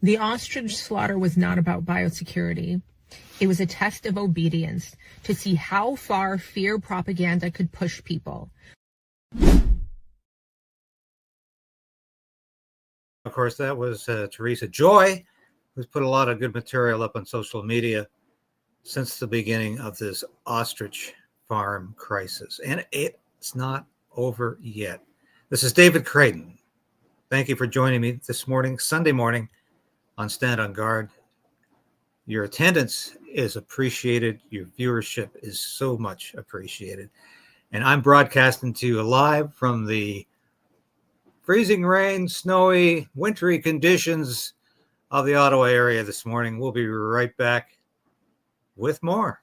The ostrich slaughter was not about biosecurity. It was a test of obedience to see how far fear propaganda could push people. Of course, that was Teresa Joy, who's put a lot of good material up on social media since the beginning of this ostrich farm crisis. And it's not over yet. This is David Krayden. Thank you for joining me this morning, Sunday morning, on Stand on Guard. Your attendance is appreciated. Your viewership is so much appreciated. And I'm broadcasting to you live from the freezing rain, snowy, wintry conditions of the Ottawa area this morning. We'll be right back with more.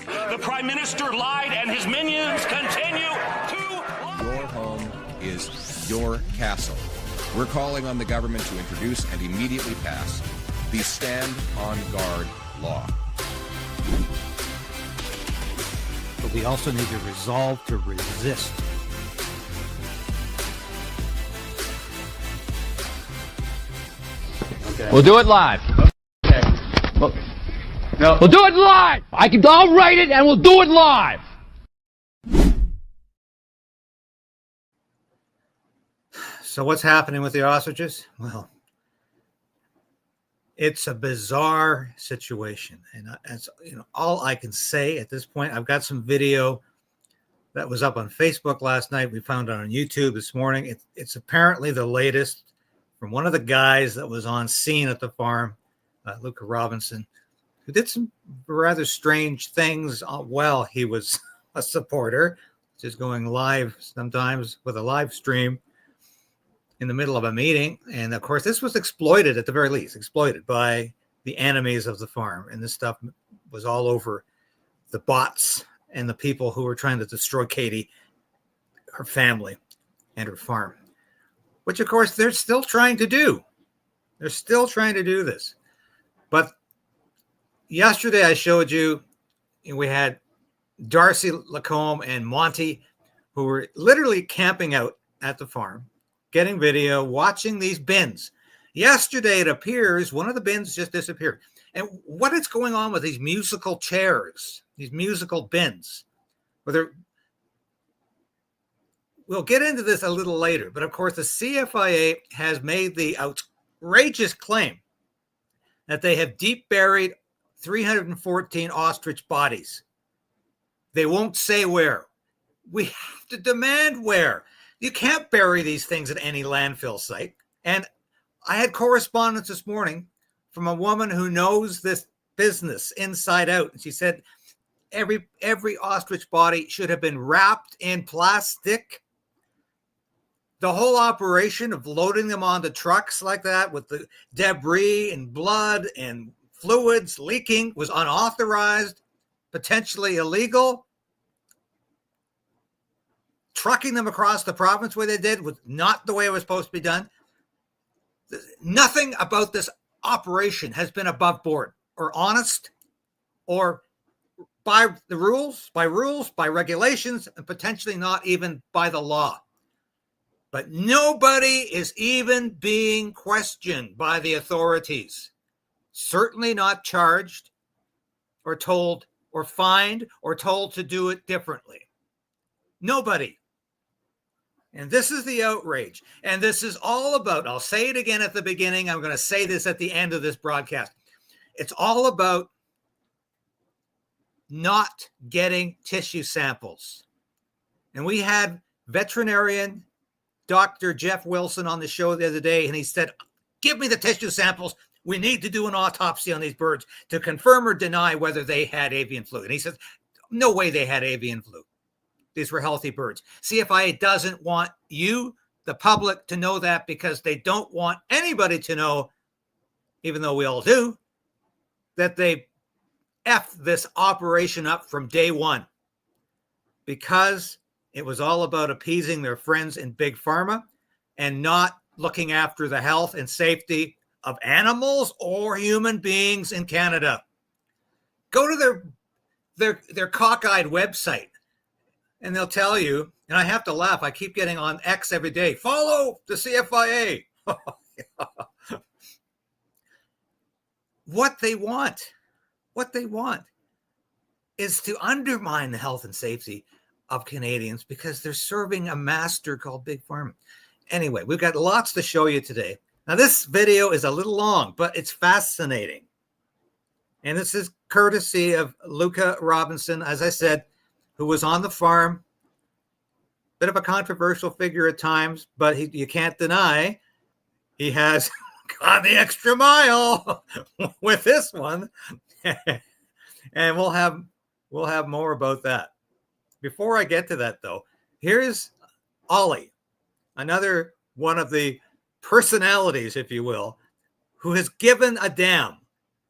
The Prime Minister lied and his minions continue to lie. Your home is your castle. We're calling on the government to introduce and immediately pass the Stand on Guard law. But we also need to resolve to resist. Okay. We'll do it live. Okay. No. We'll do it live. I'll write it and we'll do it live. So what's happening with the ostriches? Well, it's a bizarre situation. And that's all I can say at this point. I've got some video that was up on Facebook last night. We found it on YouTube this morning. It's apparently the latest from one of the guys that was on scene at the farm, Luca Robinson, who did some rather strange things while he was a supporter, just going live sometimes with a live stream in the middle of a meeting. And of course, this was exploited, at the very least, exploited by the enemies of the farm. And this stuff was all over the bots and the people who were trying to destroy Katie, her family, and her farm, which of course they're still trying to do. They're still trying to do this. But yesterday I showed you, we had Darcy Lacombe and Monty, who were literally camping out at the farm, getting video, watching these bins. Yesterday, it appears one of the bins just disappeared. And what is going on with these musical chairs, these musical bins? We'll get into this a little later, but of course, the CFIA has made the outrageous claim that they have deep buried 314 ostrich bodies. They won't say where. We have to demand where. You can't bury these things at any landfill site. And I had correspondence this morning from a woman who knows this business inside out. And she said every ostrich body should have been wrapped in plastic. The whole operation of loading them onto trucks like that with the debris and blood and fluids leaking was unauthorized, potentially illegal. Trucking them across the province where they did was not the way it was supposed to be done. Nothing about this operation has been above board or honest or by the rules, by regulations, and potentially not even by the law. But nobody is even being questioned by the authorities. Certainly not charged or told or fined or told to do it differently. Nobody. And this is the outrage. And this is all about, I'll say it again at the beginning, I'm going to say this at the end of this broadcast. It's all about not getting tissue samples. And we had veterinarian Dr. Jeff Wilson on the show the other day, and he said, give me the tissue samples. We need to do an autopsy on these birds to confirm or deny whether they had avian flu. And he says, no way they had avian flu. These were healthy birds. CFIA doesn't want you, the public, to know that because they don't want anybody to know, even though we all do, that they F this operation up from day one because it was all about appeasing their friends in Big Pharma and not looking after the health and safety of animals or human beings in Canada. Go to their cockeyed website and they'll tell you, and I have to laugh. I keep getting on X every day. Follow the CFIA. What they want is to undermine the health and safety of Canadians because they're serving a master called Big Pharma. Anyway, we've got lots to show you today. Now, this video is a little long, but it's fascinating. And this is courtesy of Luca Robinson, as I said, who was on the farm. Bit of a controversial figure at times, but you can't deny he has gone the extra mile with this one. And we'll have more about that. Before I get to that, though, here's Ollie, another one of the personalities, if you will, who has given a damn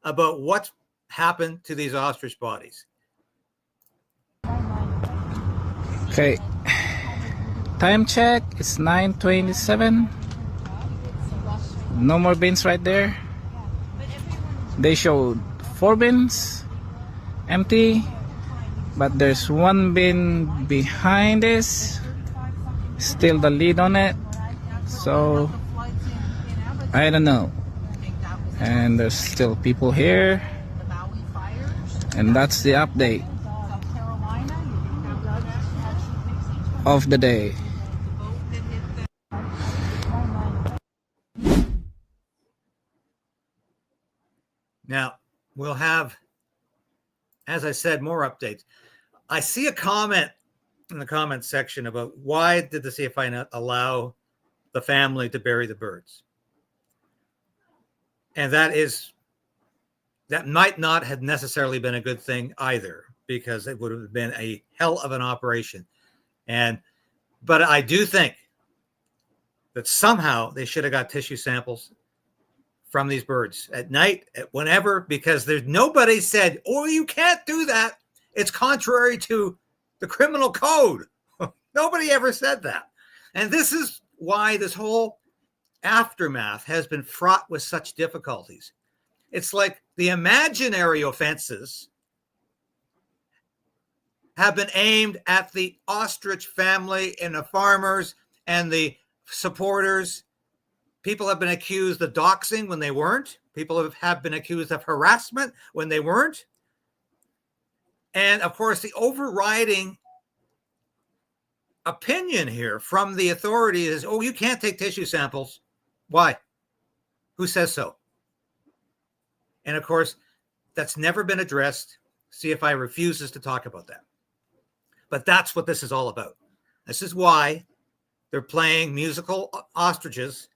about what's happened to these ostrich bodies. Okay, time check, it's 9:27. No more bins right there. They showed 4 bins empty, but there's 1 bin behind this, still the lead on it, so I don't know. And there's still people here, and that's the update of the day. Now, we'll have, as I said, more updates. I see a comment in the comment section about why did the CFIA not allow the family to bury the birds? And that might not have necessarily been a good thing either, because it would have been a hell of an operation. But I do think that somehow they should have got tissue samples from these birds at night, at whenever, because there's nobody said, oh, you can't do that. It's contrary to the criminal code. Nobody ever said that. And this is why this whole aftermath has been fraught with such difficulties. It's like the imaginary offenses have been aimed at the ostrich family and the farmers and the supporters. People have been accused of doxing when they weren't. People have been accused of harassment when they weren't. And of course, the overriding opinion here from the authorities is, oh, you can't take tissue samples. Why? Who says so? And of course, that's never been addressed. CFI refuses to talk about that. But that's what this is all about. This is why they're playing musical ostriches,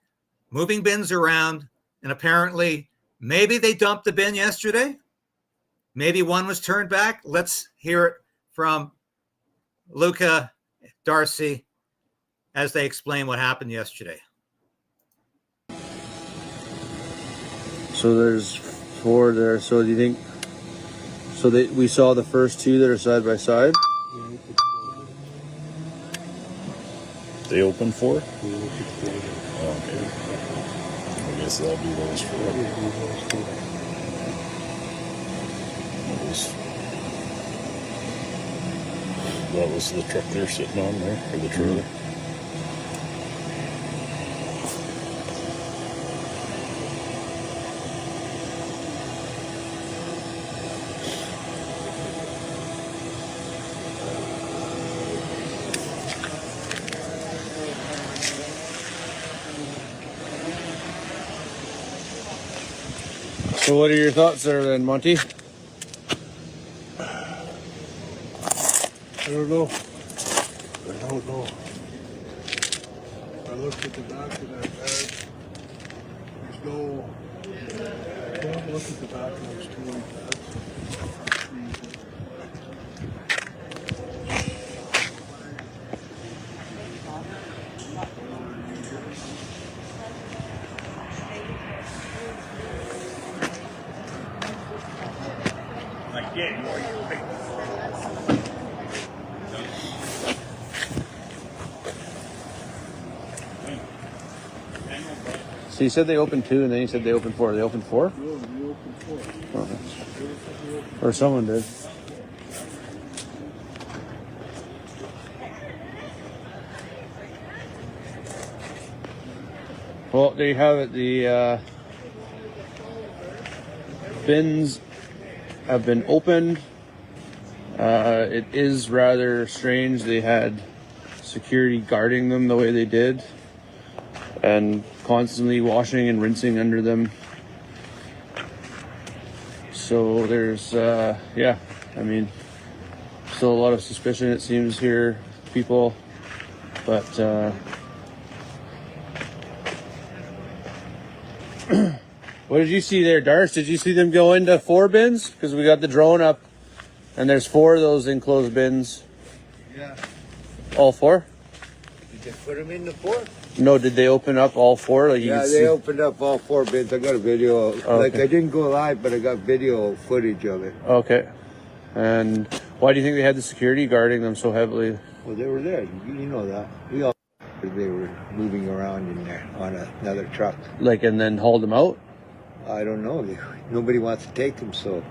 moving bins around, and apparently maybe they dumped the bin yesterday. Maybe one was turned back. Let's hear it from Luca, Darcy, as they explain what happened yesterday. So there's 4 there. So do you think, so we saw the first 2 that are side by side? They open 4? Oh, okay. I guess that'll be those 4. That was the truck they're sitting on there, or the trailer. So what are your thoughts there then, Monty? I don't know. I looked at the back of that bag. There's no... Don't look at the back of those 2 bags. So you said they opened 2 and then you said they opened 4. They opened 4? No, you opened 4. Oh, or someone did. Well, there you have it. The bins have been opened. It is rather strange they had security guarding them the way they did and constantly washing and rinsing under them. So there's, yeah, I mean, still a lot of suspicion, it seems, here, people, but what did you see there, Darce? Did you see them go into 4 bins? Because we got the drone up and there's 4 of those enclosed bins. Yeah. All 4? Did they put them in the 4? No, did they open up all 4? Like Yeah, they opened up all 4 bins. I got a video. Like, I didn't go live, but I got video footage of it. Okay. And why do you think they had the security guarding them so heavily? Well, they were there. You know that. We all they were moving around in there on another truck. Like, and then hauled them out? I don't know. Nobody wants to take them, so.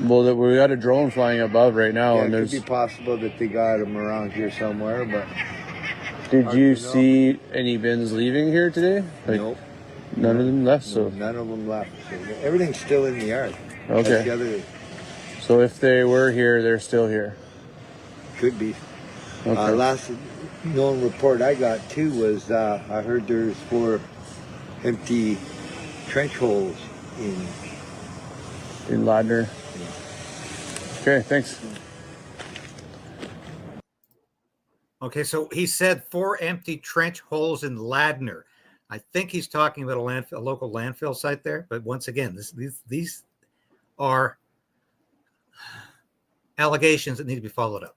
Well, we got a drone flying above right now, Yeah, and it there's. could be possible that they got them around here somewhere, but. Did you see any bins leaving here today? Like, nope. None of them left. So none of them left. So everything's still in the yard. Okay. That's the other. So if they were here, they're still here. Could be. Okay. Last known report I got too was I heard there's 4 empty trench holes in Ladner. Okay, thanks. Okay, so he said 4 empty trench holes in Ladner. I think he's talking about a local landfill site there. But once again, these are allegations that need to be followed up.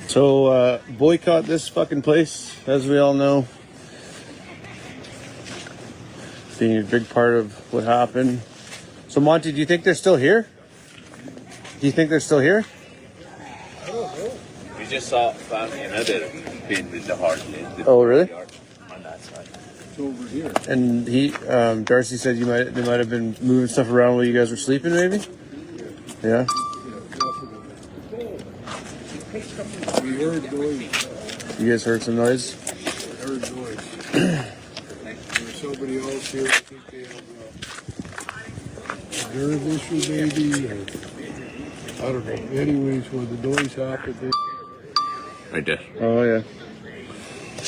So boycott this fucking place, as we all know. Being a big part of what happened. So Monty, do you think they're still here? Do you think they're still here? We just found another bin with the heart in. Oh, really? On that side. It's over here. And Darcy said they might have been moving stuff around while you guys were sleeping, maybe? Yeah. We heard noise. You guys heard some noise? Heard noise. There's somebody else here. I think they have a nerve issue, maybe. Or, I don't know. Anyways, when the noise happened, they. Right there. Oh, yeah.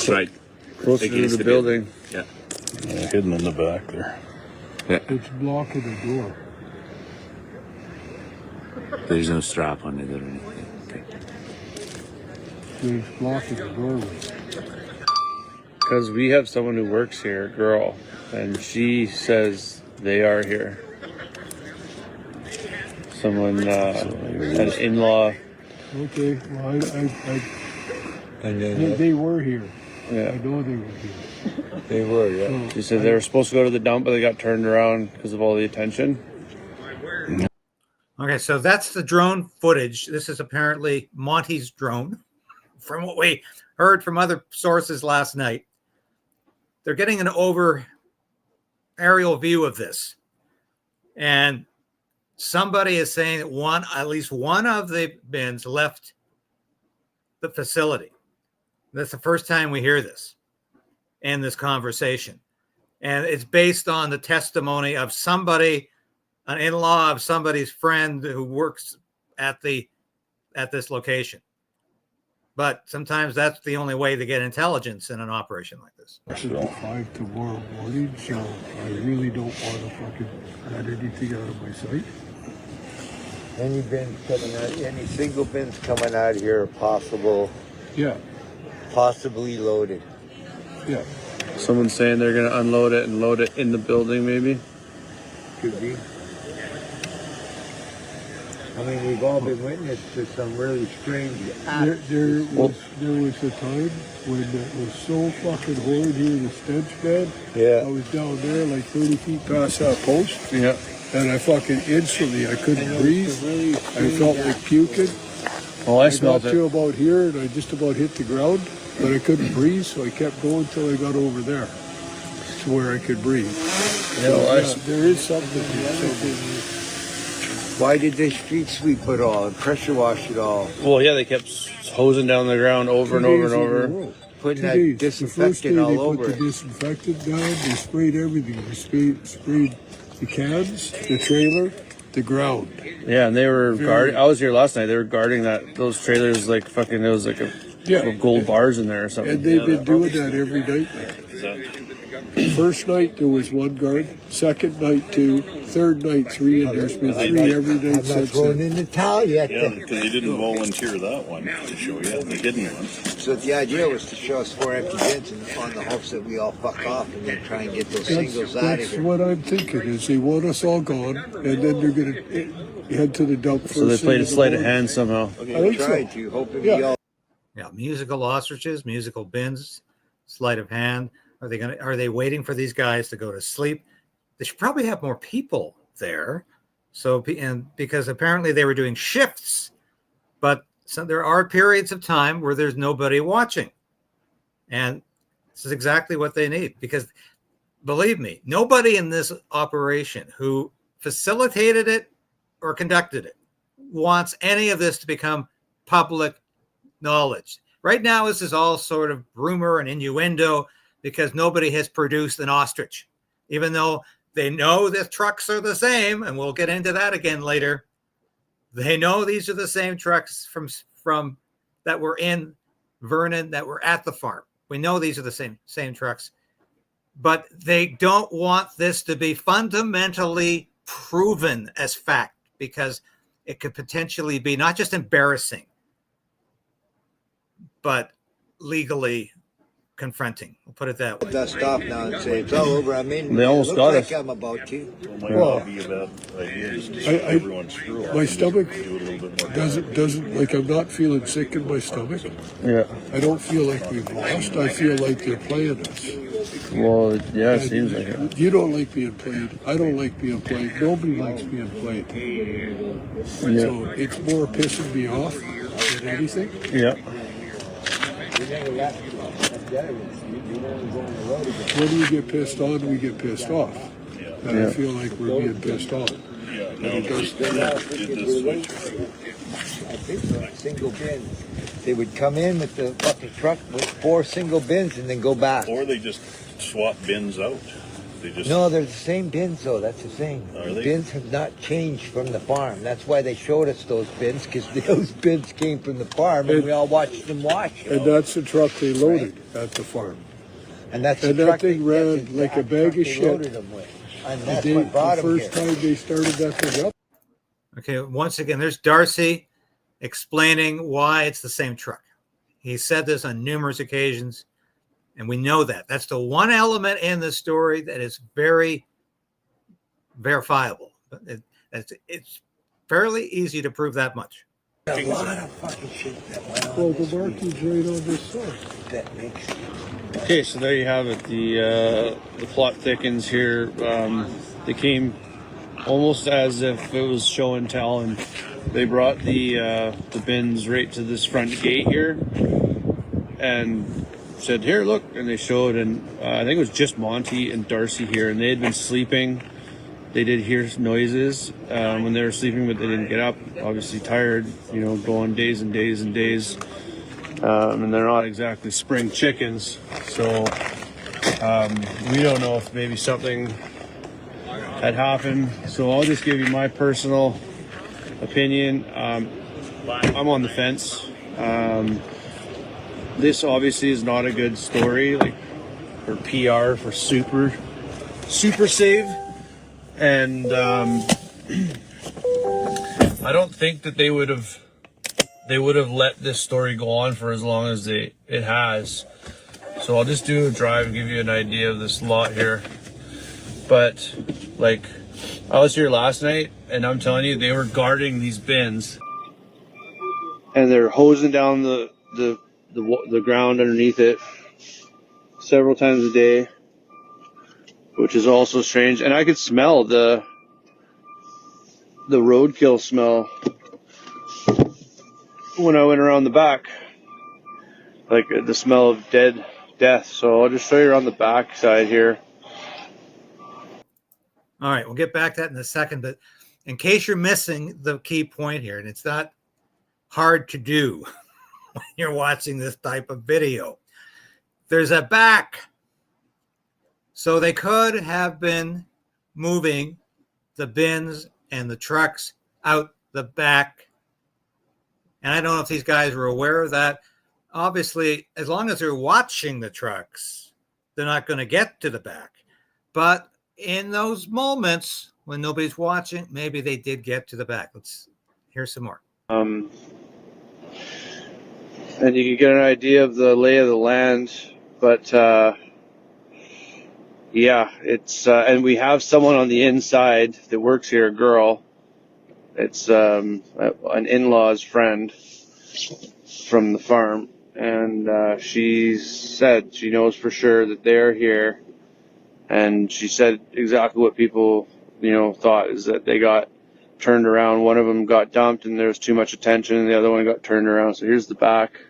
Right. Closer to the building. Yeah. Hidden in the back there. Yeah. It's blocking the door. There's no strap on it or anything. Okay. It's blocking the doorway. Because we have someone who works here, a girl, and she says they are here. Someone, an in-law. Okay, well, they were here. Yeah. I know they were here. They were, yeah. She said they were supposed to go to the dump, but they got turned around because of all the attention. Okay, so that's the drone footage. This is apparently Monty's drone, from what we heard from other sources last night. They're getting an aerial view of this. And somebody is saying that at least one of the bins left the facility. That's the first time we hear this in this conversation. And it's based on the testimony of somebody, an in-law of somebody's friend who works at this location. But sometimes that's the only way to get intelligence in an operation like this. It's 5 tomorrow morning, so I really don't want to fucking let anything out of my sight. Any bins coming out, any single bins coming out here are possible. Yeah. Possibly loaded. Yeah. Someone's saying they're going to unload it and load it in the building, maybe? Could be. I mean, we've all been witness to some really strange acts. There was a time when it was so fucking horrid here in the stench bed. Yeah. I was down there like 30 feet past that post. Yeah. And I fucking instantly, I couldn't breathe. Really I felt like puking. Oh, I smelled got to about here and I just about hit the ground, but I couldn't breathe, so I kept going till I got over there to where I could breathe. Yeah, there is something here. Why did they street sweep it all and pressure wash it all? Well, yeah, they kept hosing down the ground over and over and over. putting 2 that days. The first day disinfectant they all put over the it. disinfectant down. They sprayed everything. They sprayed the cans, the trailer, the ground. Yeah, and they were guarding. I was here last night. They were guarding those trailers like fucking. There was like little gold bars in there or something. And they've been doing that every night. First night there was 1 guard. Second night 2. Third night 3, and there's been 3 every night I'm not since throwing then. in the towel yet. Yeah, because they didn't volunteer that one to show you, the hidden one. So the idea was to show us 4 empty bins and on the hopes that we all fuck off and then try and get those singles out of That's here. what I'm thinking, is they want us all gone, and then they're going to head to the dump first. So they played a thing in the sleight of morning. hand somehow. Okay, I we think so. tried to, hoping Yeah. we all. Yeah, musical ostriches, musical bins, sleight of hand. Are they waiting for these guys to go to sleep? They should probably have more people there. So, and because apparently they were doing shifts, but there are periods of time where there's nobody watching. And this is exactly what they need, because believe me, nobody in this operation who facilitated it or conducted it wants any of this to become public knowledge. Right now, this is all sort of rumor and innuendo because nobody has produced an ostrich, even though they know the trucks are the same, and we'll get into that again later. They know these are the same trucks from that were in Vernon that were at the farm. We know these are the same trucks, but they don't want this to be fundamentally proven as fact, because it could potentially be not just embarrassing, but legally confronting. We'll put it that way. Dust off now and say it's all over. I mean, They almost got like us. I'm about to. It might not be a bad idea just to shoot everyone's screw off My and just stomach do it a little bit more. doesn't like, I'm not feeling sick in my stomach. Yeah. I don't feel like we've lost. I feel like they're playing us. Well, yeah, it seems like it. You don't like being played. I don't like being played. Nobody likes being played. Yeah. So it's more pissing me off than anything. Yeah. When you get pissed on, we get pissed off. And Yeah. I feel like we're being pissed on. Yeah, And no, it does. it does switch. I think so. Single bin. They would come in with the fucking truck with 4 single bins and then go back. Or they just swap bins out. They just No, they're the same bins though. That's the thing. Are The they? bins have not changed from the farm. That's why they showed us those bins, because those bins came from the farm and we all watched them wash. And that's the truck they loaded at the farm. And that's and the that truck thing they, ran that's the like a exact bag truck of they shit. loaded them with. And that's The what brought them first here. time they started that thing up. Okay, once again, there's Darcy explaining why it's the same truck. He said this on numerous occasions, and we know that. That's the one element in the story that is very verifiable. It's fairly easy to prove that much. A lot of fucking shit that went on. Well, this the marking's right on this side. that makes Okay, so there you have it. The plot thickens here. They came almost as if it was show and tell, and they brought the bins right to this front gate here, and said, "Here, look." And they showed, and I think it was just Monty and Darcy here, and they had been sleeping. They did hear noises when they were sleeping, but they didn't get up. Obviously tired, going days and days and days. And they're not exactly spring chickens, so we don't know if maybe something had happened. So I'll just give you my personal opinion. I'm on the fence. This obviously is not a good story, like for PR for Super Save, and I don't think that they would have let this story go on for as long as it has. So I'll just do a drive and give you an idea of this lot here. But like, I was here last night, and I'm telling you, they were guarding these bins, and they're hosing down the ground underneath it several times a day, which is also strange. And I could smell the roadkill smell when I went around the back, like the smell of death. So I'll just show you around the back side here. All right, we'll get back to that in a second, but in case you're missing the key point here, and it's not hard to do when you're watching this type of video, there's a back. So they could have been moving the bins and the trucks out the back. And I don't know if these guys were aware of that. Obviously, as long as they're watching the trucks, they're not going to get to the back. But in those moments when nobody's watching, maybe they did get to the back. Let's hear some more. And you can get an idea of the lay of the land, but yeah, it's and we have someone on the inside that works here, a girl. It's an in-law's friend from the farm, and she said she knows for sure that they're here, and she said exactly what people thought, is that they got turned around. One of them got dumped and there was too much attention, and the other one got turned around. So here's the back.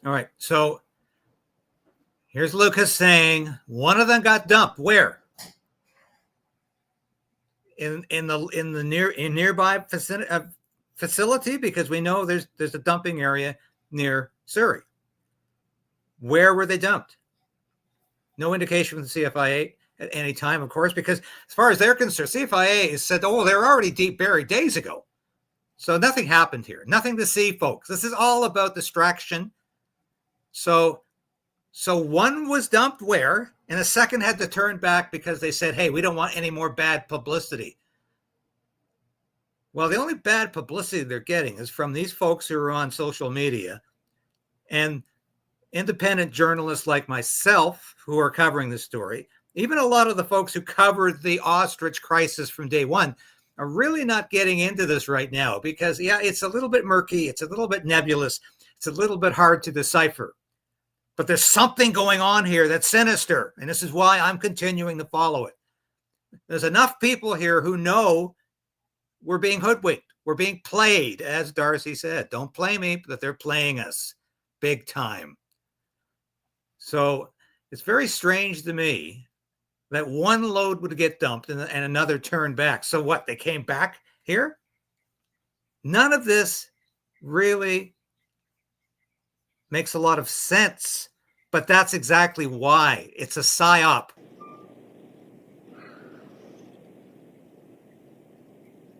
All right, so here's Lucas saying one of them got dumped. Where? In nearby facility, because we know there's a dumping area near Surrey. Where were they dumped? No indication from the CFIA at any time, of course, because as far as they're concerned, CFIA has said, oh, they're already deep buried days ago. So nothing happened here. Nothing to see, folks. This is all about distraction. So one was dumped where, and a second had to turn back because they said, hey, we don't want any more bad publicity. Well, the only bad publicity they're getting is from these folks who are on social media and independent journalists like myself who are covering this story. Even a lot of the folks who covered the Ostrich crisis from day one are really not getting into this right now because, yeah, it's a little bit murky. It's a little bit nebulous. It's a little bit hard to decipher. But there's something going on here that's sinister, and this is why I'm continuing to follow it. There's enough people here who know we're being hoodwinked. We're being played, as Darcy said. Don't play me, but they're playing us big time. So it's very strange to me that one load would get dumped and another turned back. So what, they came back here? None of this really makes a lot of sense, but that's exactly why. It's a psyop.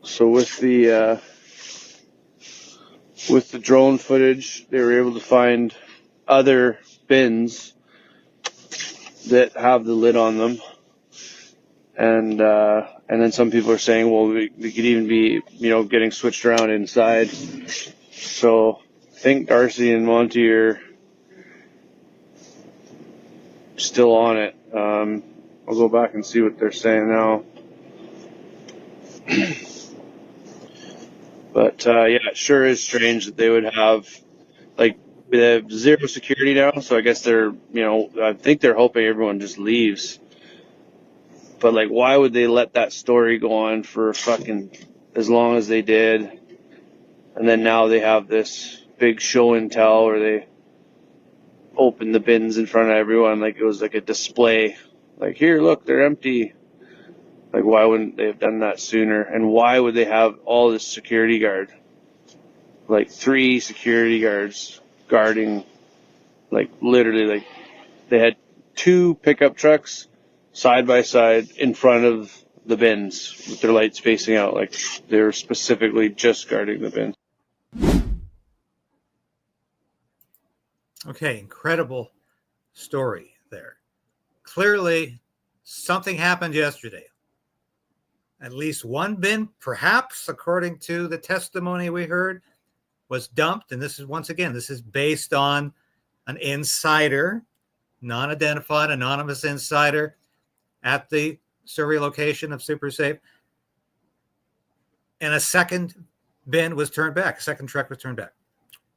So with the drone footage, they were able to find other bins that have the lid on them, and then some people are saying, well, we could even be getting switched around inside. So I think Darcy and Monty are still on it. I'll go back and see what they're saying now. But yeah, it sure is strange that they would have, like, they have zero security now. So I guess they're, I think they're hoping everyone just leaves. But like, why would they let that story go on for fucking as long as they did? And then now they have this big show and tell where they open the bins in front of everyone like it was like a display. Like, here, look, they're empty. Like, why wouldn't they have done that sooner? And why would they have all this security guard? Like 3 security guards guarding, like, literally, like, they had 2 pickup trucks side by side in front of the bins with their lights facing out. Like, they were specifically just guarding the bins. Okay, incredible story there. Clearly, something happened yesterday. At least one bin, perhaps, according to the testimony we heard, was dumped. And this is, once again, this is based on an insider, non-identified, anonymous insider at the Surrey location of Super Save. And a second bin was turned back. A second truck was turned back.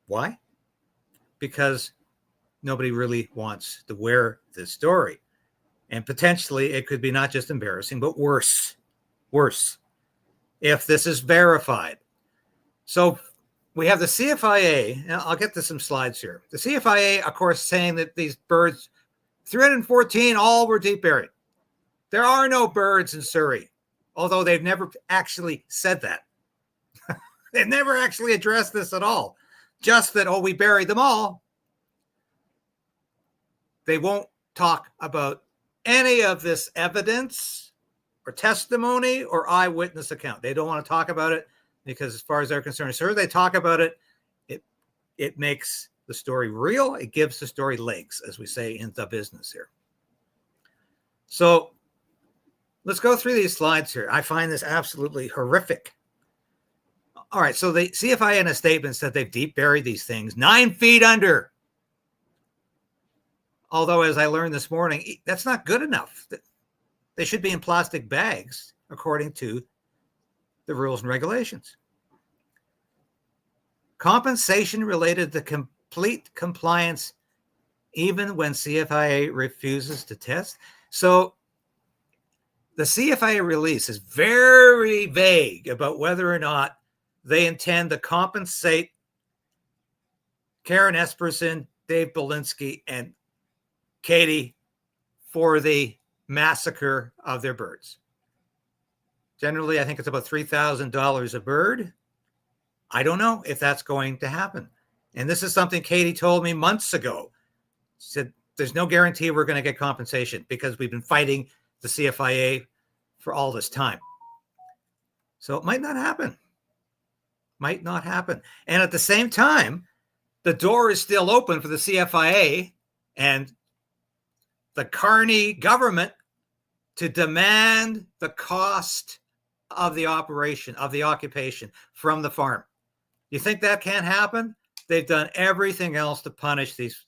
Why? Because nobody really wants to wear this story. And potentially it could be not just embarrassing, but worse if this is verified. So we have the CFIA, and I'll get to some slides here. The CFIA, of course, saying that these birds, 314, all were deep buried. There are no birds in Surrey, although they've never actually said that. They've never actually addressed this at all. just that, oh, we buried them all. They won't talk about any of this evidence or testimony or eyewitness account. They don't want to talk about it because as far as they're concerned, as soon as they talk about it, it makes the story real. It gives the story legs, as we say in the business here. So let's go through these slides here. I find this absolutely horrific. All right, so the CFIA in a statement said they've deep buried these things 9 feet under. Although, as I learned this morning, that's not good enough. They should be in plastic bags, according to the rules and regulations. Compensation related to complete compliance, even when CFIA refuses to test. So the CFIA release is very vague about whether or not they intend to compensate Karen Esperson, Dave Belinsky, and Katie for the massacre of their birds. Generally, I think it's about $3,000 a bird. I don't know if that's going to happen. And this is something Katie told me months ago. She said, there's no guarantee we're going to get compensation because we've been fighting the CFIA for all this time. So it might not happen. Might not happen. And at the same time, the door is still open for the CFIA and the Carney government to demand the cost of the operation, of the occupation from the farm. You think that can't happen? They've done everything else to punish these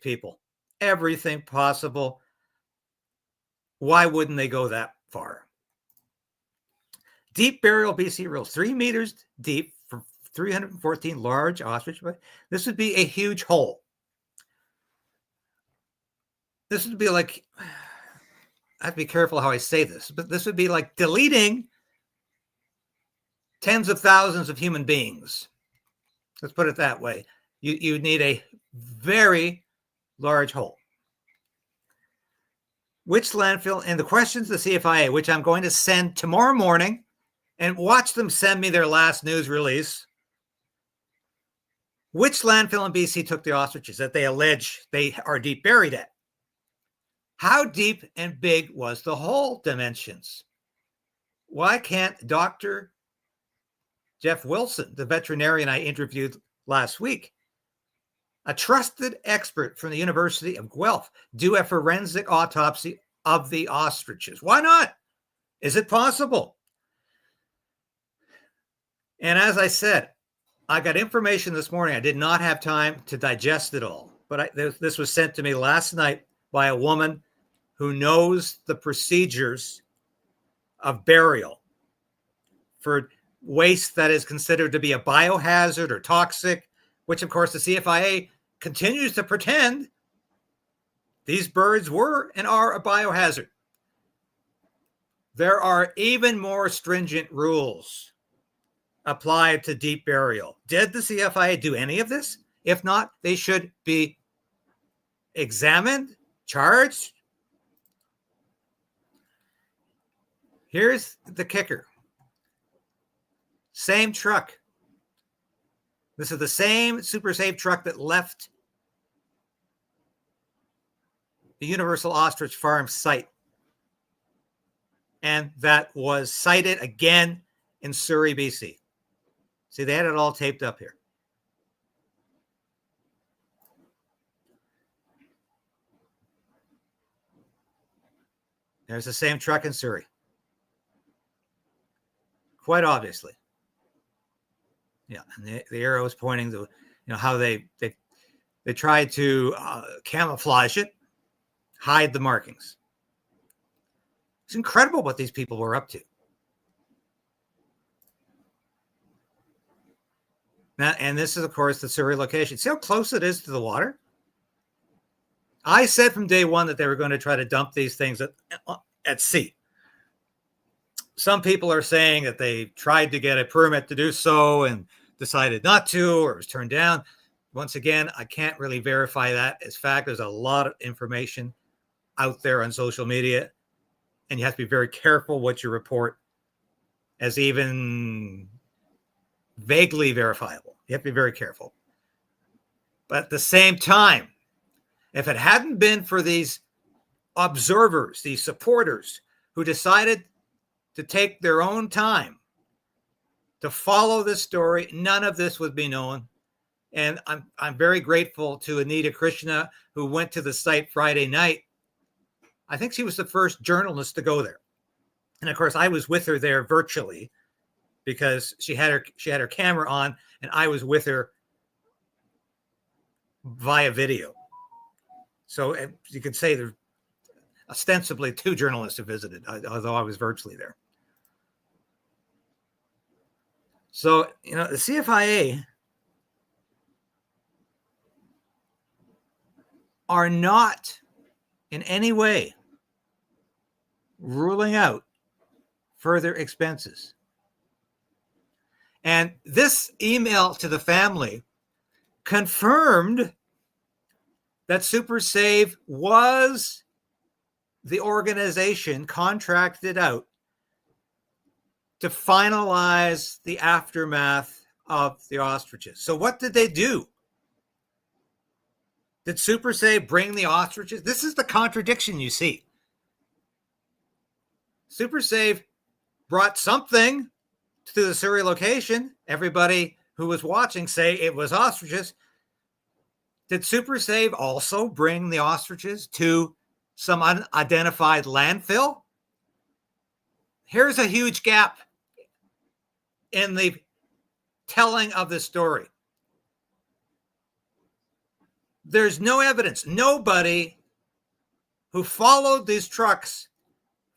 people. Everything possible. Why wouldn't they go that far? Deep burial BC rules, 3 meters deep for 314 large ostrich. This would be a huge hole. This would be like, I have to be careful how I say this, but this would be like deleting tens of thousands of human beings. Let's put it that way. You need a very large hole. Which landfill, and the questions to the CFIA, which I'm going to send tomorrow morning, and watch them send me their last news release. Which landfill in BC took the ostriches that they allege they are deep buried at? How deep and big was the hole dimensions? Why can't Dr. Jeff Wilson, the veterinarian I interviewed last week, a trusted expert from the University of Guelph, do a forensic autopsy of the ostriches? Why not? Is it possible? And as I said, I got information this morning. I did not have time to digest it all, but this was sent to me last night by a woman who knows the procedures of burial for waste that is considered to be a biohazard or toxic, which of course the CFIA continues to pretend these birds were and are a biohazard. There are even more stringent rules applied to deep burial. Did the CFIA do any of this? If not, they should be examined, charged. Here's the kicker. Same truck. This is the same Super Save truck that left the Universal Ostrich Farm site. And that was cited again in Surrey, BC. See, they had it all taped up here. There's the same truck in Surrey. Quite obviously. Yeah, and the arrow is pointing to, how they tried to camouflage it, hide the markings. It's incredible what these people were up to. Now, and this is, of course, the Surrey location. See how close it is to the water? I said from day one that they were going to try to dump these things at sea. Some people are saying that they tried to get a permit to do so and decided not to, or was turned down. Once again, I can't really verify that as fact. There's a lot of information out there on social media, and you have to be very careful what you report as even vaguely verifiable. You have to be very careful. But at the same time, if it hadn't been for these observers, these supporters who decided to take their own time to follow this story, none of this would be known. And I'm very grateful to Anita Krishna, who went to the site Friday night. I think she was the first journalist to go there. And of course, I was with her there virtually because she had her camera on, and I was with her via video. So you could say there ostensibly 2 journalists who visited, although I was virtually there. So, the CFIA are not in any way ruling out further expenses. And this email to the family confirmed that Super Save was the organization contracted out to finalize the aftermath of the ostriches. So what did they do? Did Super Save bring the ostriches? This is the contradiction you see. Super Save brought something to the Surrey location. Everybody who was watching say it was ostriches. Did Super Save also bring the ostriches to some unidentified landfill? Here's a huge gap in the telling of the story. There's no evidence. Nobody who followed these trucks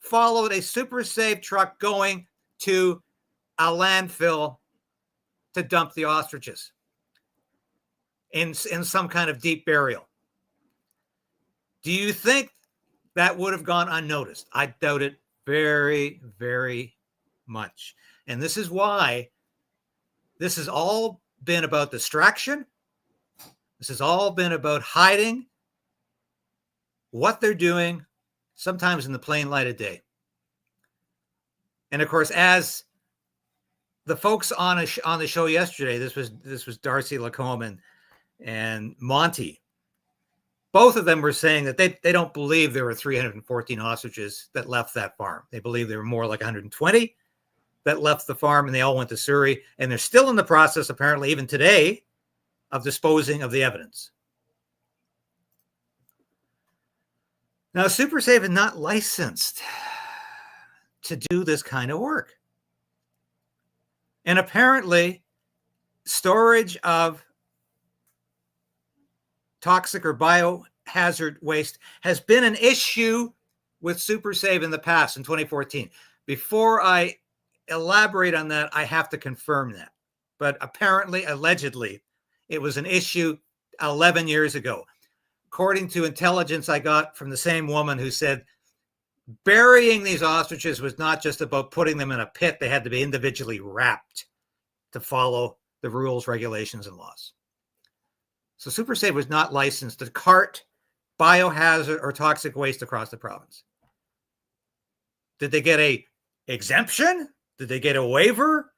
followed a Super Save truck going to a landfill to dump the ostriches in some kind of deep burial. Do you think that would have gone unnoticed? I doubt it very, very much. And this is why this has all been about distraction. This has all been about hiding what they're doing, sometimes in the plain light of day. And of course, as the folks on the show yesterday, this was Darcy Lacombe and Monty. Both of them were saying that they don't believe there were 314 ostriches that left that farm. They believe there were more like 120 that left the farm, and they all went to Surrey. And they're still in the process, apparently, even today, of disposing of the evidence. Now, Super Save is not licensed to do this kind of work. And apparently, storage of toxic or biohazard waste has been an issue with Super Save in the past, in 2014. Before I elaborate on that, I have to confirm that. But apparently, allegedly, it was an issue 11 years ago. According to intelligence I got from the same woman who said burying these ostriches was not just about putting them in a pit. They had to be individually wrapped to follow the rules, regulations, and laws. So Super Save was not licensed to cart biohazard or toxic waste across the province. Did they get a exemption? Did they get a waiver?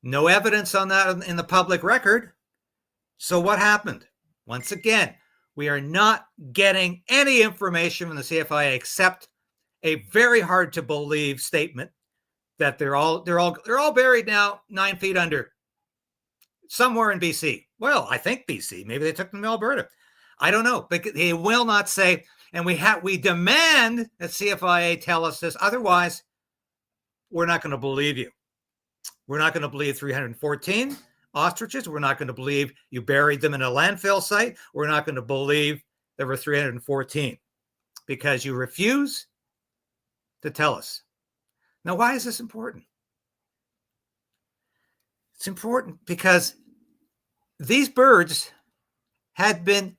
No evidence on that in the public record. So what happened? Once again, we are not getting any information from the CFIA except a very hard to believe statement that they're all buried now 9 feet under somewhere in BC. Well, I think BC. Maybe they took them to Alberta. I don't know, but they will not say. And we demand that CFIA tell us this. Otherwise, we're not going to believe you. We're not going to believe 314 ostriches. We're not going to believe you buried them in a landfill site. We're not going to believe there were 314 because you refuse to tell us. Now, why is this important? It's important because these birds had been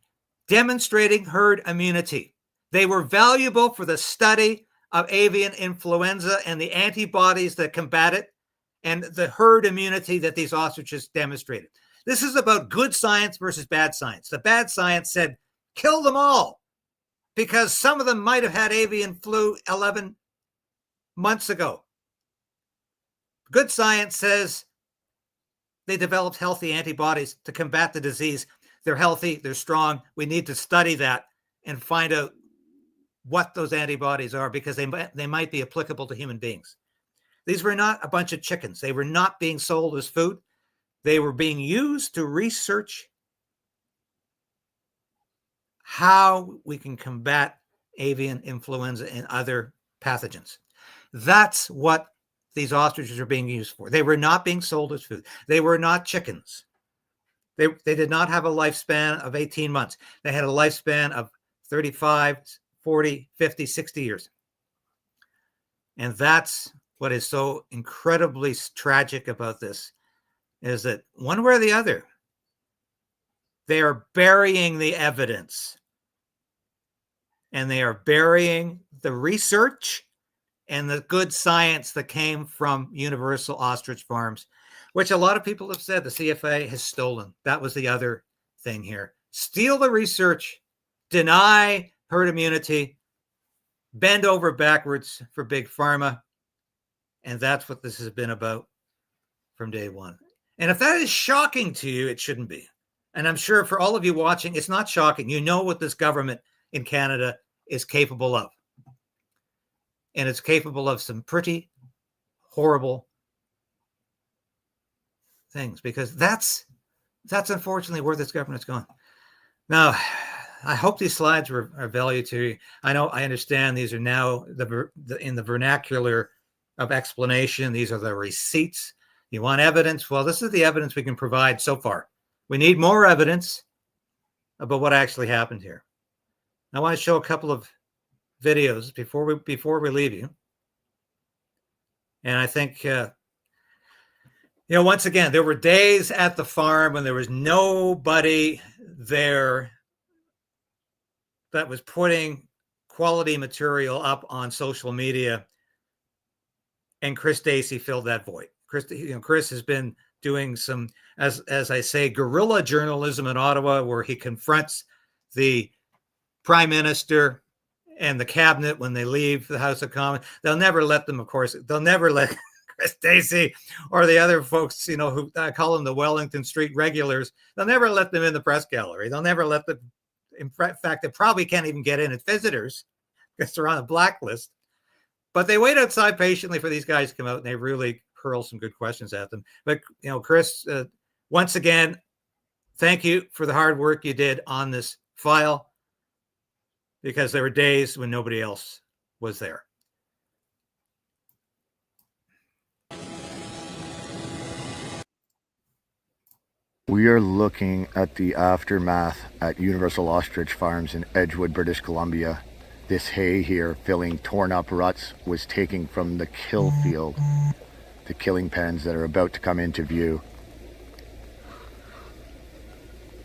demonstrating herd immunity. They were valuable for the study of avian influenza and the antibodies that combat it and the herd immunity that these ostriches demonstrated. This is about good science versus bad science. The bad science said, kill them all because some of them might have had avian flu 11 months ago. Good science says they developed healthy antibodies to combat the disease. They're healthy, they're strong. We need to study that and find out what those antibodies are, because they might be applicable to human beings. These were not a bunch of chickens. They were not being sold as food. They were being used to research how we can combat avian influenza and other pathogens. That's what these ostriches are being used for. They were not being sold as food. They were not chickens. They did not have a lifespan of 18 months. They had a lifespan of 35, 40, 50, 60 years. And that's what is so incredibly tragic about this, is that one way or the other, they are burying the evidence. And they are burying the research and the good science that came from Universal Ostrich Farms, which a lot of people have said the CFIA has stolen. That was the other thing here. Steal the research, deny herd immunity, bend over backwards for big pharma. And that's what this has been about from day one. And if that is shocking to you, it shouldn't be. And I'm sure for all of you watching, it's not shocking. You know what this government in Canada is capable of. And it's capable of some pretty horrible things, because that's unfortunately where this government's gone. Now, I hope these slides are value to you. I understand these are now in the vernacular of explanation. These are the receipts. You want evidence? Well, this is the evidence we can provide so far. We need more evidence about what actually happened here. I want to show a couple of videos before we leave you. And I think, once again, there were days at the farm when there was nobody there that was putting quality material up on social media. And Chris Dacey filled that void. Chris has been doing some, as I say, guerrilla journalism in Ottawa, where he confronts the Prime Minister and the cabinet when they leave the House of Commons. They'll never let them, of course, they'll never let Chris Dacey or the other folks, who I call them the Wellington Street regulars, they'll never let them in the press gallery. They'll never let them, in fact, they probably can't even get in as visitors because they're on a blacklist. But they wait outside patiently for these guys to come out, and they really hurl some good questions at them. But, Chris, once again, thank you for the hard work you did on this file, because there were days when nobody else was there. We are looking at the aftermath at Universal Ostrich Farms in Edgewood, British Columbia. This hay here, filling torn up ruts, was taken from the kill field, the killing pens that are about to come into view.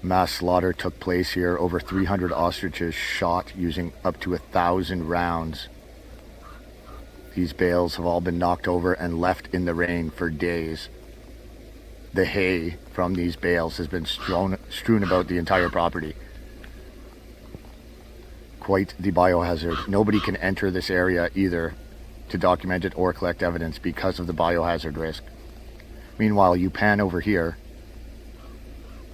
Mass slaughter took place here. Over 300 ostriches shot using up to 1,000 rounds. These bales have all been knocked over and left in the rain for days. The hay from these bales has been strewn about the entire property. Quite the biohazard. Nobody can enter this area either to document it or collect evidence because of the biohazard risk. Meanwhile, you pan over here,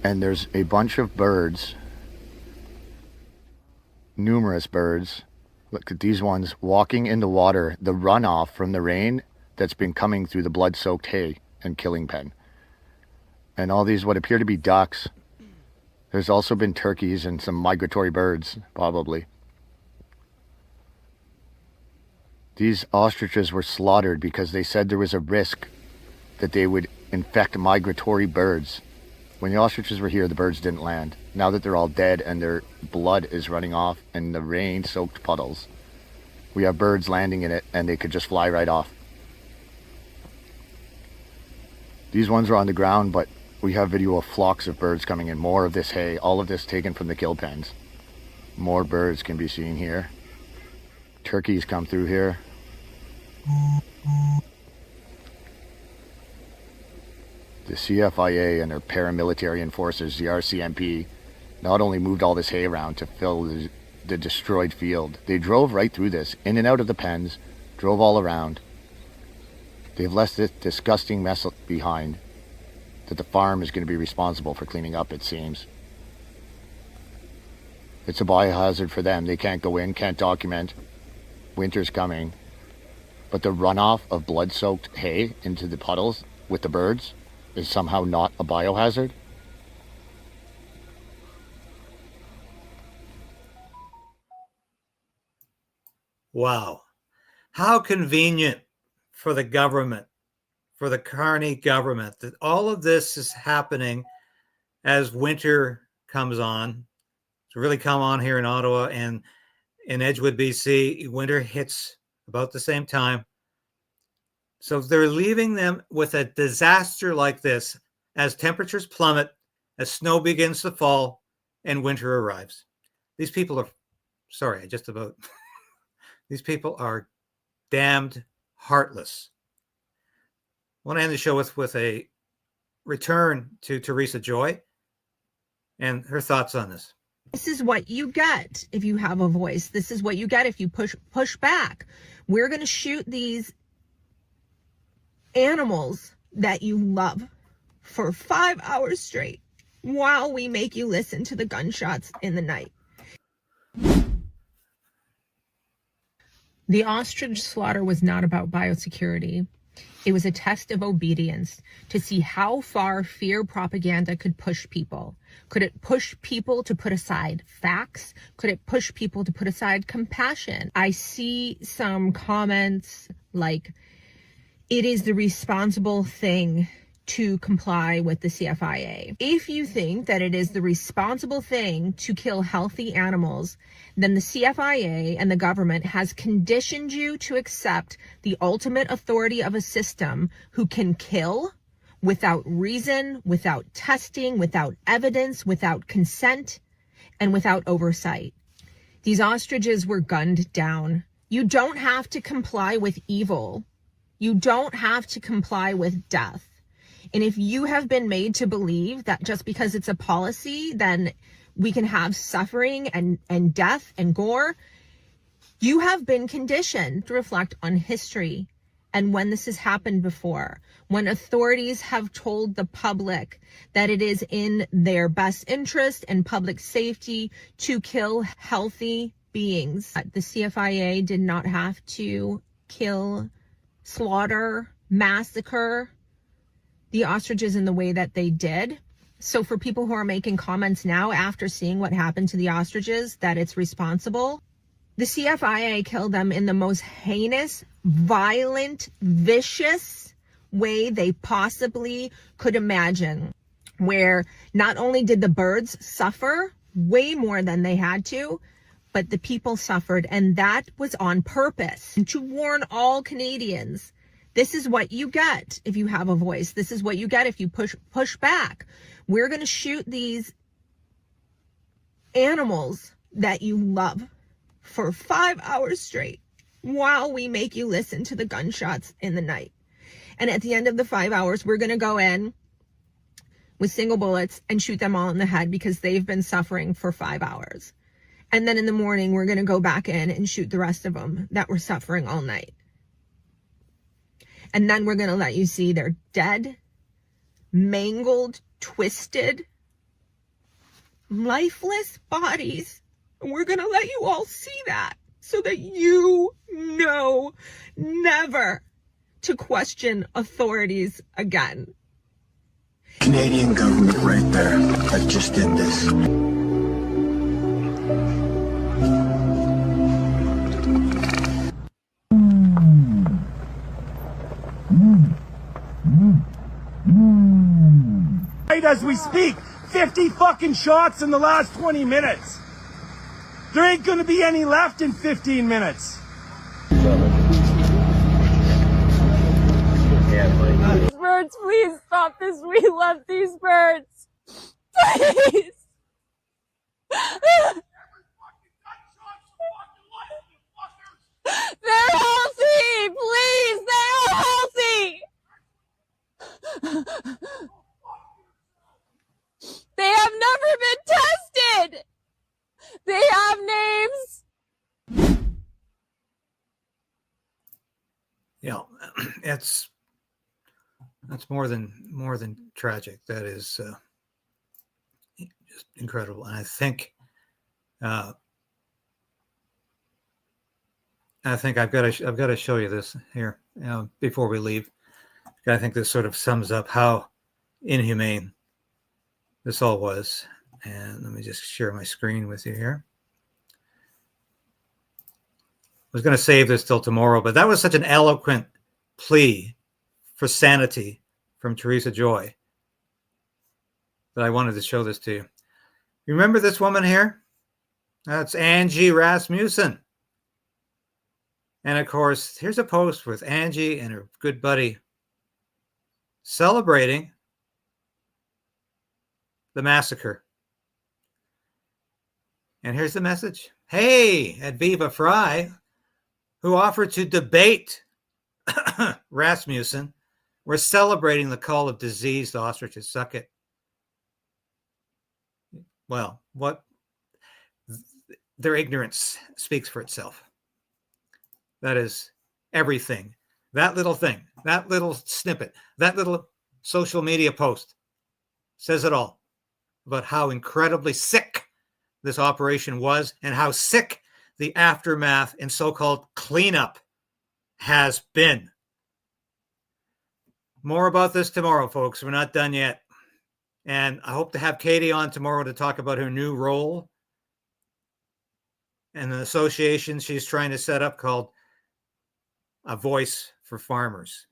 and there's a bunch of birds, numerous birds. Look at these ones walking in the water, the runoff from the rain that's been coming through the blood-soaked hay and killing pen. And all these what appear to be ducks. There's also been turkeys and some migratory birds, probably. These ostriches were slaughtered because they said there was a risk that they would infect migratory birds. When the ostriches were here, the birds didn't land. Now that they're all dead and their blood is running off in the rain-soaked puddles, we have birds landing in it and they could just fly right off. These ones are on the ground, but we have video of flocks of birds coming in. More of this hay, all of this taken from the kill pens. More birds can be seen here. Turkeys come through here. The CFIA and their paramilitary enforcers, the RCMP, not only moved all this hay around to fill the destroyed field, they drove right through this, in and out of the pens, drove all around. They've left this disgusting mess behind. that the farm is going to be responsible for cleaning up, it seems. It's a biohazard for them. They can't go in, can't document. Winter's coming. But the runoff of blood-soaked hay into the puddles with the birds is somehow not a biohazard? Wow. How convenient for the government, for the Carney government, that all of this is happening as winter comes on. It's really come on here in Ottawa and in Edgewood, BC. Winter hits about the same time. So they're leaving them with a disaster like this as temperatures plummet, as snow begins to fall, and winter arrives. These people are, sorry, I just about, these people are damned heartless. I want to end the show with a return to Teresa Joy and her thoughts on this. This is what you get if you have a voice. This is what you get if you push back. We're going to shoot these animals that you love for 5 hours straight while we make you listen to the gunshots in the night. The ostrich slaughter was not about biosecurity. It was a test of obedience to see how far fear propaganda could push people. Could it push people to put aside facts? Could it push people to put aside compassion? I see some comments like, it is the responsible thing to comply with the CFIA. If you think that it is the responsible thing to kill healthy animals, then the CFIA and the government has conditioned you to accept the ultimate authority of a system who can kill without reason, without testing, without evidence, without consent, and without oversight. These ostriches were gunned down. You don't have to comply with evil. You don't have to comply with death. And if you have been made to believe that just because it's a policy, then we can have suffering and death and gore, you have been conditioned to reflect on history and when this has happened before, when authorities have told the public that it is in their best interest and public safety to kill healthy beings. The CFIA did not have to kill, slaughter, massacre the ostriches in the way that they did. So for people who are making comments now after seeing what happened to the ostriches, that it's responsible, the CFIA killed them in the most heinous, violent, vicious way they possibly could imagine, where not only did the birds suffer way more than they had to, but the people suffered, and that was on purpose to warn all Canadians. This is what you get if you have a voice. This is what you get if you push back. We're going to shoot these animals that you love for 5 hours straight while we make you listen to the gunshots in the night. And at the end of the 5 hours, we're going to go in with single bullets and shoot them all in the head because they've been suffering for 5 hours. And then in the morning, we're going to go back in and shoot the rest of them that were suffering all night. And then we're going to let you see their dead, mangled, twisted, lifeless bodies. And we're going to let you all see that so that you know never to question authorities again. Canadian government right there that just did this. As we speak, 50 fucking shots in the last 20 minutes. There ain't gonna be any left in 15 minutes. Birds, please stop this. We love these birds. Please. They're healthy. Please, they're healthy. They have never been tested. They have names. You know, it's That's more than tragic. That is just incredible. And I think I've got to show you this here before we leave. I think this sort of sums up how inhumane this all was. And let me just share my screen with you here. I was going to save this till tomorrow, but that was such an eloquent plea for sanity from Teresa Joy that I wanted to show this to you. You remember this woman here? That's Angie Rasmussen. And of course, here's a post with Angie and her good buddy celebrating the massacre. And here's the message. Hey, at Viva Fry, who offered to debate Rasmussen, we're celebrating the call of diseased ostriches. Suck it. Well, what their ignorance speaks for itself. That is everything. That little thing, that little snippet, that little social media post says it all about how incredibly sick this operation was and how sick the aftermath and so-called cleanup has been. More about this tomorrow, folks. We're not done yet. And I hope to have Katie on tomorrow to talk about her new role and an association she's trying to set up called A Voice for Farmers.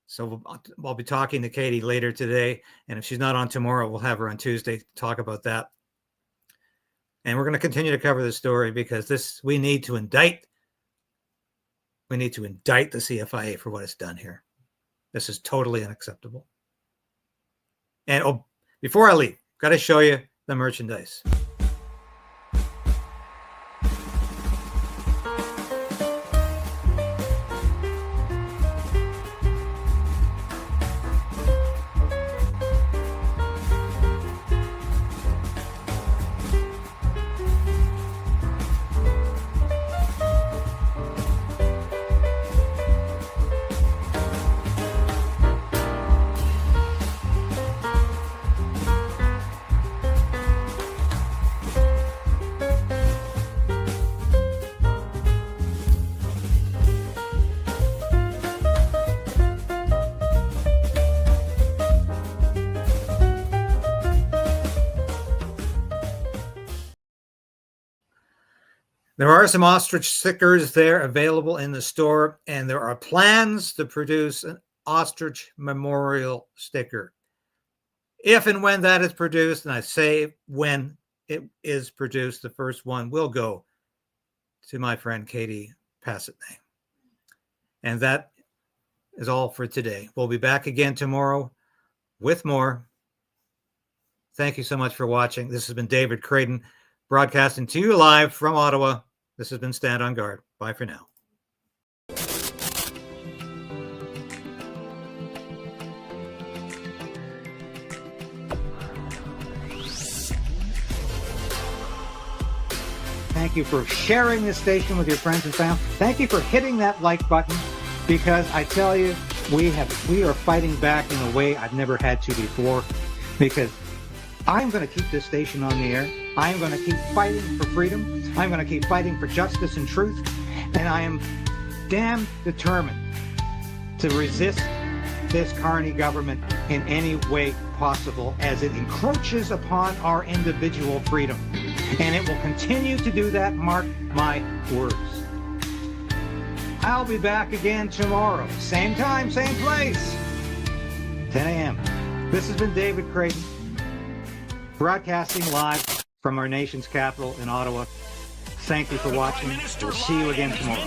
So I'll be talking to Katie later today. And if she's not on tomorrow, we'll have her on Tuesday to talk about that. And we're going to continue to cover this story because we need to indict the CFIA for what it's done here. This is totally unacceptable. And before I leave, got to show you the merchandise. There are some ostrich stickers there available in the store, and there are plans to produce an ostrich memorial sticker. If and when that is produced, and I say when it is produced, the first one will go to my friend Katie Passatney. And that is all for today. We'll be back again tomorrow with more. Thank you so much for watching. This has been David Krayden, broadcasting to you live from Ottawa. This has been Stand on Guard. Bye for now. Thank you for sharing this station with your friends and family. Thank you for hitting that like button, because I tell you, we are fighting back in a way I've never had to before, because I'm going to keep this station on the air. I'm going to keep fighting for freedom. I'm going to keep fighting for justice and truth. And I am damn determined to resist this Carney government in any way possible as it encroaches upon our individual freedom. And it will continue to do that, mark my words. I'll be back again tomorrow. Same time, same place. 10 a.m. This has been David Krayden, broadcasting live from our nation's capital in Ottawa. Thank you for watching. We'll see you again tomorrow.